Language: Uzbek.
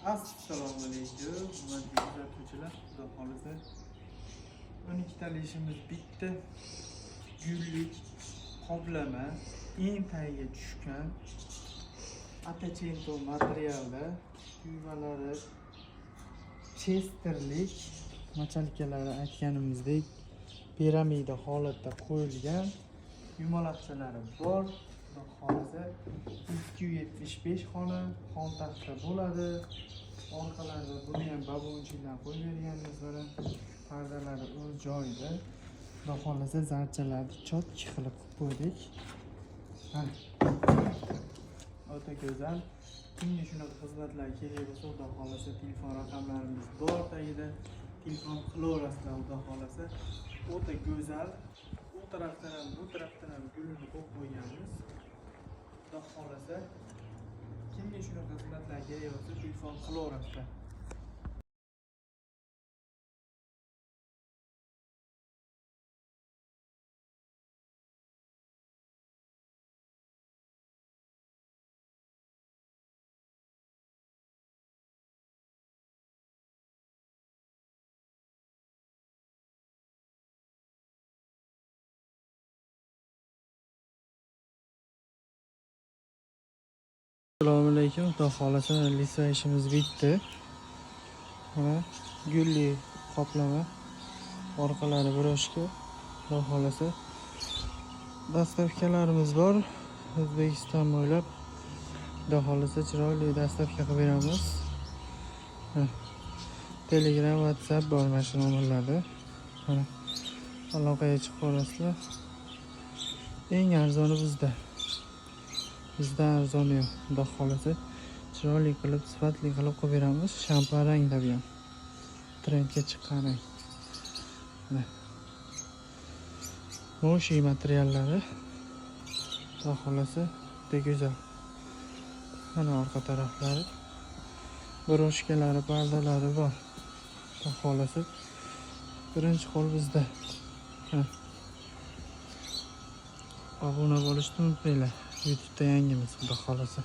Assalomu alaykum, hurmatli kuzatuvchilar. Xudo xolisa 12 tali ishimiz bitti. Gullik qoplama eng tagiga tushgan atachento materialda tugmalari chesterlik machalkalari aytganimizdek piramida holatda qo'yilgan. Yumaloqchalari bor. Xudo xolisa 275 xona xon taxta bo'ladi. Orqalarida buni ham babonchidan qo'yib berganmiz. Mana pardalari o'z joyida. Xudo xolisa zarchalarni chotki qilib qo'ydik. O'ta go'zal. Kimga shunaqa xizmatlar kerak bo'lsa, Xudo xolisa telefon raqamlarimiz bor tagida. Telefon qilaverasizlar, Xudo xolisa. O'ta go'zal. U tarafdan ham, bu tarafdan ham gulni qo'yib qo'yganmiz. Xudo xolisa kimga shunaqa xizmatlar kerak bo'lsa, telefon qilaverasizlar. Assalomu alaykum. Xudo xolisa lisa ishimiz bitti. Mana gulli qoplama, orqalari broshka. Xudo xolisa dastavkalarimiz bor. O'zbekiston bo'ylab Xudo xolisa chiroyli dastavka qilib beramiz. Telegram, WhatsApp bor mana shu nomerlarda. Mana aloqaga chiqib qolasizlar. Eng arzoni bizda. Bizda arzoni yo'q. Xudo xolisa chiroyli qilib, sifatli qilib qo'yib beramiz. Shampan rangda ham. Trendga chiqqan rang. Mana moshi materiallari Xudo xolisa juda go'zal. Mana orqa taraflari broshkalari, pardalari bor. Xudo xolisa birinchi qo'l bizda. Obuna bo'lishni unutmanglar. YouTube'da yangimiz, Xudo xolisa.